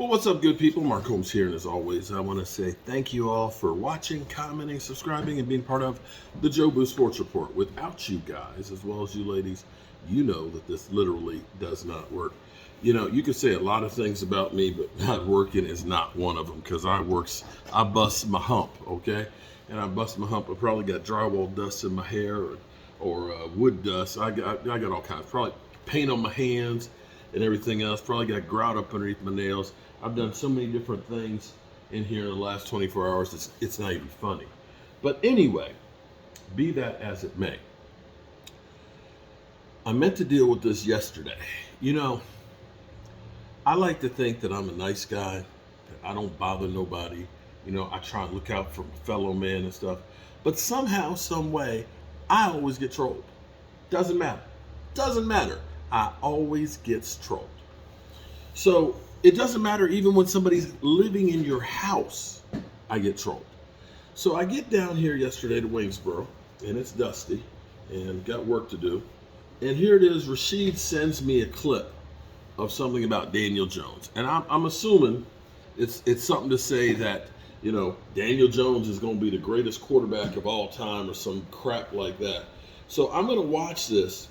Well, what's up, good people? Mark Holmes here, and as always, I want to say thank you all for watching, commenting, subscribing, and being part of the Joe Boo Sports Report. Without you guys, as well as you ladies, you know that this literally does not work. You know, you could say a lot of things about me, but not working is not one of them, because I bust my hump, okay? And I bust my hump. I probably got drywall dust in my hair or wood dust. I got all kinds. Probably paint on my hands and everything else. Probably got grout up underneath my nails. I've done so many different things in here in the last 24 hours, it's not even funny. But anyway, be that as it may, I meant to deal with this yesterday. You know, I like to think that I'm a nice guy, that I don't bother nobody. You know, I try and look out for fellow men and stuff. But somehow, some way, I always get trolled. Doesn't matter. Doesn't matter. I always gets trolled. So it doesn't matter even when somebody's living in your house, I get trolled. So I get down here yesterday to Waynesboro, and it's dusty, and got work to do. And here it is, Rashid sends me a clip of something about Daniel Jones. And I'm assuming it's something to say that, you know, Daniel Jones is going to be the greatest quarterback of all time or some crap like that. So I'm going to watch this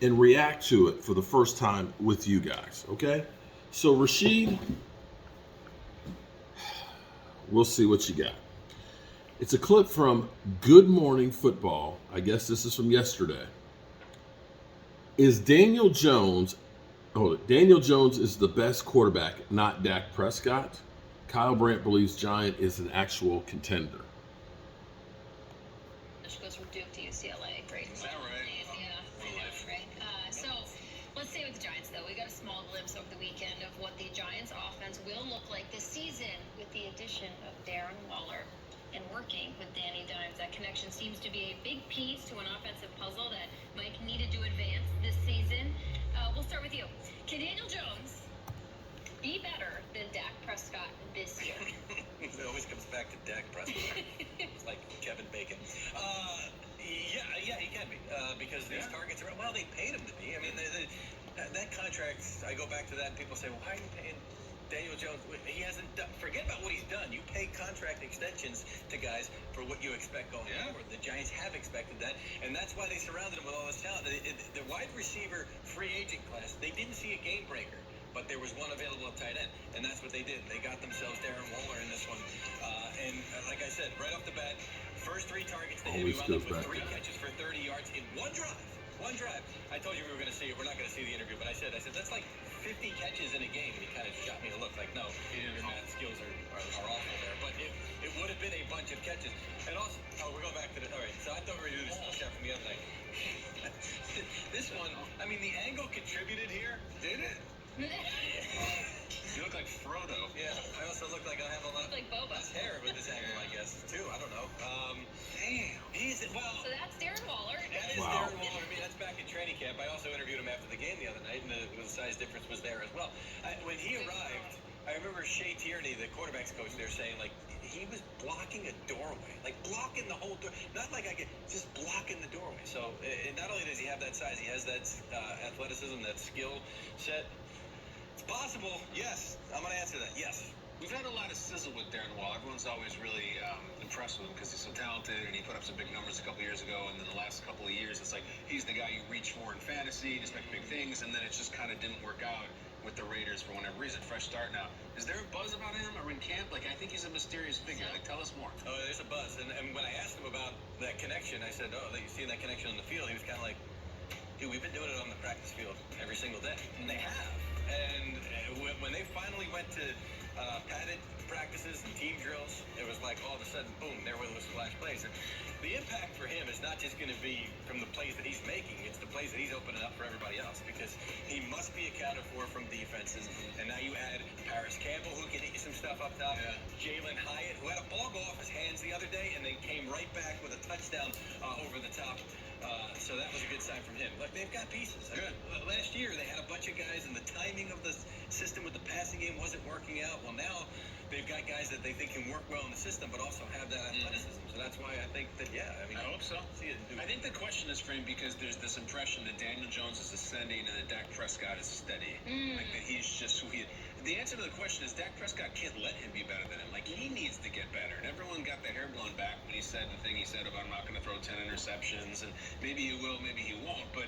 and react to it for the first time with you guys, okay? So Rashid, we'll see what you got. It's a clip from Good Morning Football. I guess this is from yesterday. Is Daniel Jones is the best quarterback, not Dak Prescott? Kyle Brandt believes Giant is an actual contender. Which goes from Duke to UCLA. Great. Is that right? Yeah, I know, right? So let's stay with the Giants, though. We got a small glimpse over the weekend of what the Giants' offense will look like this season with the addition of Darren Waller and working with Danny Dimes. That connection seems to be a big piece to an offensive puzzle that Mike needed to advance this season. We'll start with you. Can Daniel Jones be better than Dak Prescott this year? It always comes back to Dak Prescott. It's like Kevin Bacon. Yeah, he can be. Because these targets are, well, they paid him to be. I mean, that contract, I go back to that and people say, well, why are you paying Daniel Jones? He hasn't done, forget about what he's done. You pay contract extensions to guys for what you expect going forward. The Giants have expected that, and that's why they surrounded him with all this talent. The wide receiver free agent class, they didn't see a game breaker, but there was one available at tight end, and that's what they did. They got themselves Darren Waller in this one. And like I said, right off the bat, first 3 targets to him, he wound up with 3 catches for 30 yards in one drive. One drive. I told you we were going to see it. We're not going to see the interview, but I said that's like 50 catches in a game. And he kind of shot me a look like, no, your math skills are awful there. But it would have been a bunch of catches. And also, we'll go back to the, all right, so I thought we were going to do this shot from the other night. This one, I mean, the angle contributed here. Did it? You look like Frodo. Yeah, I also look like I have a lot of hair with this angle, I guess, too. I don't know. Damn. So that's Darren Waller. That is Darren Waller. I mean, that's back in training camp. I also interviewed him after the game the other night, and the size difference was there as well. When he arrived, I remember Shea Tierney, the quarterback's coach, there saying, like, he was blocking a doorway. Like, blocking the whole door. Not like just blocking the doorway. So, not only does he have that size, he has that athleticism, that skill set. It's possible. Yes. I'm going to answer that. Yes. We've had a lot of sizzle with Darren Waller. Everyone's always really impressed with him because he's so talented, and he put up some big numbers a couple years ago. And then the last couple of years, it's like he's the guy you reach for in fantasy, you expect big things, and then it just kind of didn't work out with the Raiders for whatever reason. Fresh start now. Is there a buzz about him or in camp? Like, I think he's a mysterious figure. Like, tell us more. Oh, there's a buzz. And when I asked him about that connection, I said, oh, you seen that connection on the field? He was kind of like, dude, we've been doing it on the practice field every single day. And they have. And when they finally went to padded practices and team drills, it was like all of a sudden, boom, there were those splash plays. And the impact for him is not just going to be from the plays that he's making, it's the plays that he's opening up for everybody else, because he must be accounted for from defenses. And now you add Paris Campbell, who can hit you some stuff up top, Jalen Hyatt, who had a ball go off his hands the other day and then came right back with a touchdown over the top. So that was a good sign from him. Look, they've got pieces. Last year, they had a bunch of guys, and the timing of the system with the passing game wasn't working out. Well, now they've got guys that they think can work well in the system, but also have that athleticism. So that's why I think that, I hope so. I think the question is framed because there's this impression that Daniel Jones is ascending and that Dak Prescott is steady. Like that he's just who he is. the answer to the question is Dak Prescott can't let him be better than him. Like, he needs to get better. And everyone got their hair blown back when he said the thing he said about I'm not going to throw 10 interceptions. And maybe he will, maybe he won't. But,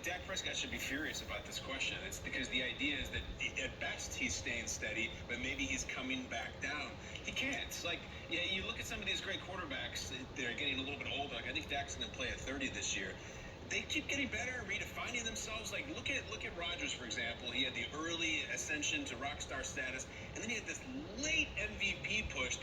Dak Prescott should be furious about this question. It's because the idea is that at best he's staying steady, but maybe he's coming back down. He can't. It's like, yeah, you look at some of these great quarterbacks, they're getting a little bit older. Like, I think Dak's going to play at 30 this year. They keep getting better, redefining themselves. Like, look at Rodgers, for example. He had the early ascension to rock star status, and then he had this late MVP push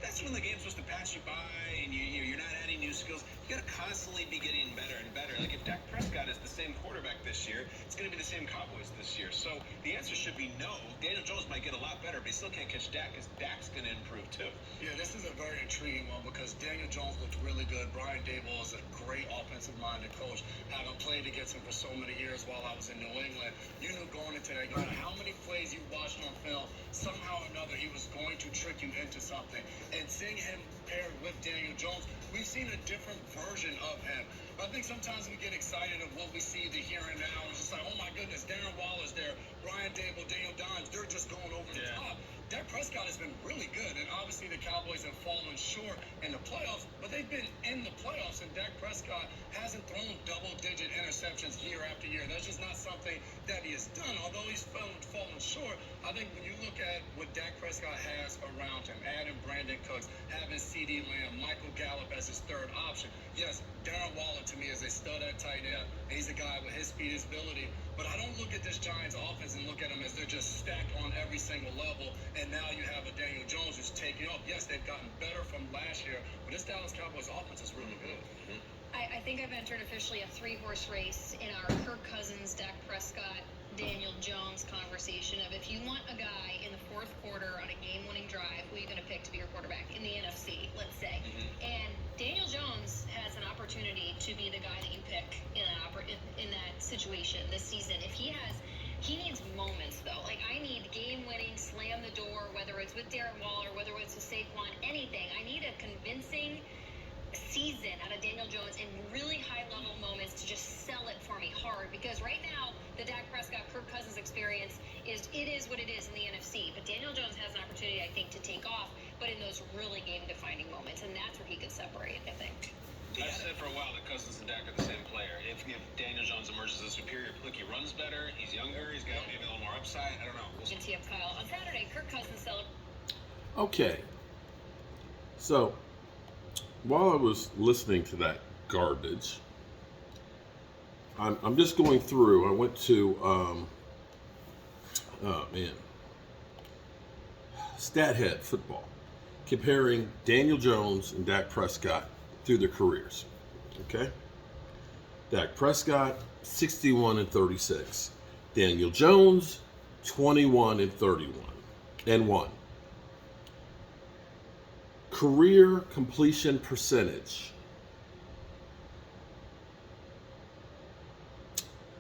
that's when the game's supposed to pass you by, and you're not adding new skills. You got to constantly be getting better and better. Like, if Dak Prescott is the same quarterback this year, it's going to be the same Cowboys this year. So the answer should be no. Daniel Jones might get a lot better, but he still can't catch Dak, because Dak's going to improve too. Yeah, this is a very intriguing one because Daniel Jones looked really good. Brian Daboll is a great offensive-minded coach. Having played against him for so many years while I was in New England, you knew going into that, no matter how many plays you watched on film, somehow or another he was going to trick you into something. And seeing him paired with Daniel Jones, we've seen a different version of him. I think sometimes we get excited of what we see the here and now. It's just like, oh my goodness, Darren Waller's there, Brian Daboll, Daniel Dimes, they're just going over the top. Dak Prescott has been really good, and obviously the Cowboys have fallen short in the playoffs, but they've been in the playoffs, and Dak Prescott hasn't thrown double-digit interceptions year after year. That's just not something that he has done. Although he's fallen short, I think when you look at what Dak Prescott has around him, adding Brandon Cooks, having CeeDee Lamb, Michael Gallup as his third option. Yes, Darren Waller to me is a stud at tight end, and he's a guy with his speed, his ability. But I don't look at this Giants offense and look at them as they're just stacked on every single level. And now you have a Daniel Jones who's taking off. Yes, they've gotten better from last year, but this Dallas Cowboys offense is really good. I think I've entered officially a 3-horse race in our Kirk Cousins, Dak Prescott, Daniel Jones conversation of if you want a guy in the fourth quarter on a game-winning drive, who are you going to pick to be your quarterback in the NFC, let's say. And Daniel Jones has an opportunity to be the guy that you pick in that situation this season. He needs moments, though. Like, I need game-winning, slam the door, whether it's with Darren Waller, whether it's with Saquon, anything. I need a convincing season out of Daniel Jones in really high-level moments to just sell it for me hard. Because right now, the Dak Prescott, Kirk Cousins experience is what it is in the NFC. But Daniel Jones has an opportunity, I think, to take off, but in those really game-defining moments. And that's where he could separate, I think. I've said for a while that Cousins and Dak are the same player. If Daniel Jones emerges as superior, look, he runs better, he's younger, he's got maybe a little more upside. I don't know. You can tee up Kyle. On Saturday, Kirk Cousins celebrated. Okay. So, while I was listening to that garbage, I'm just going through. I went to, Stathead Football, comparing Daniel Jones and Dak Prescott through their careers. Okay? Dak Prescott, 61-36. Daniel Jones, 21-31. Career completion percentage.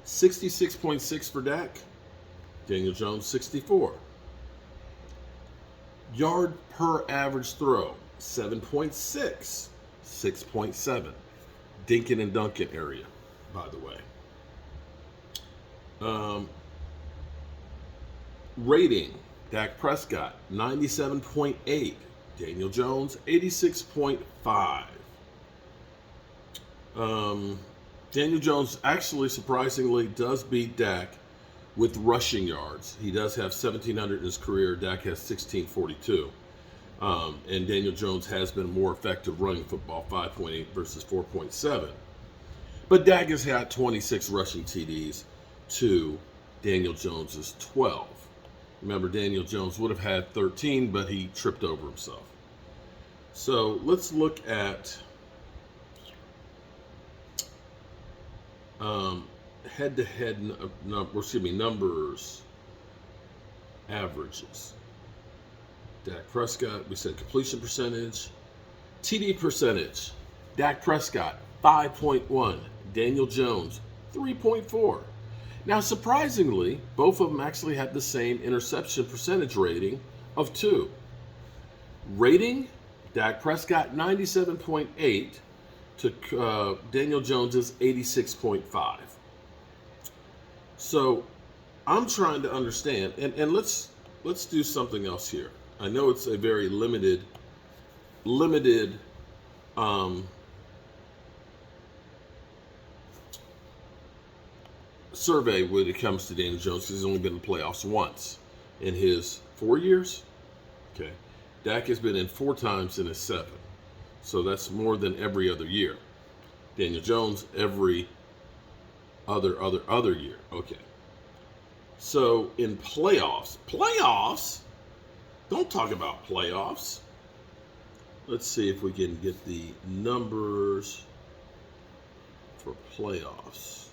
66.6 for Dak. Daniel Jones, 64. Yard per average throw, 7.6. 6.7. Dinkin and Duncan area, by the way. Rating, Dak Prescott, 97.8. Daniel Jones, 86.5. Daniel Jones actually, surprisingly, does beat Dak with rushing yards. He does have 1,700 in his career. Dak has 1,642. And Daniel Jones has been more effective running football, 5.8 versus 4.7. But Dak has had 26 rushing TDs to Daniel Jones's 12. Remember, Daniel Jones would have had 13, but he tripped over himself. So let's look at head-to-head numbers, averages. Dak Prescott, we said completion percentage. TD percentage, Dak Prescott, 5.1. Daniel Jones, 3.4. Now, surprisingly, both of them actually had the same interception percentage rating of 2. Rating, Dak Prescott, 97.8 to Daniel Jones's 86.5. So, I'm trying to understand, and let's do something else here. I know it's a very limited um, survey when it comes to Daniel Jones, because he's only been in the playoffs once in his 4 years. Okay, Dak has been in 4 times in his 7, so that's more than every other year. Daniel Jones every other year. Okay, so in playoffs, don't talk about playoffs. Let's see if we can get the numbers for playoffs.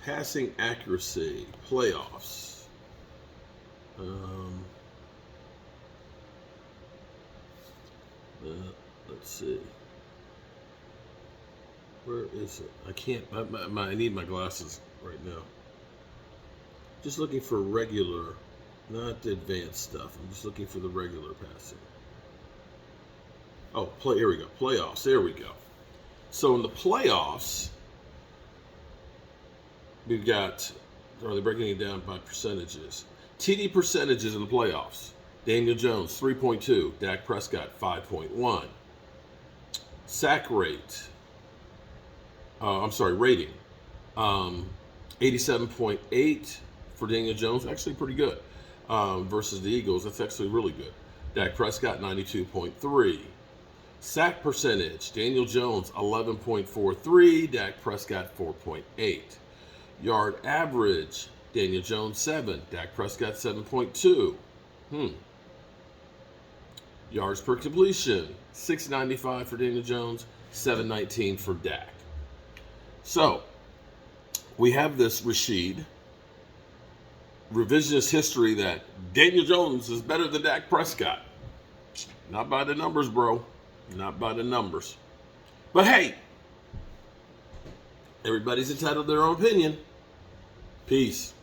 Passing accuracy, playoffs. Let's see. Where is it? I can't. I need my glasses right now. Just looking for regular, not the advanced stuff. I'm just looking for the regular passing. Oh, here we go. Playoffs. There we go. So in the playoffs, we've got, are they breaking it down by percentages? TD percentages in the playoffs. Daniel Jones, 3.2. Dak Prescott, 5.1. Sack rate. Rating. 87.8 for Daniel Jones. Actually pretty good. Versus the Eagles, that's actually really good. Dak Prescott, 92.3. Sack percentage. Daniel Jones, 11.43. Dak Prescott, 4.8. Yard average, Daniel Jones 7, Dak Prescott 7.2. Yards per completion, 695 for Daniel Jones, 719 for Dak. So, we have this Rashid revisionist history that Daniel Jones is better than Dak Prescott. Not by the numbers, bro. Not by the numbers. But hey, everybody's entitled to their own opinion. Peace.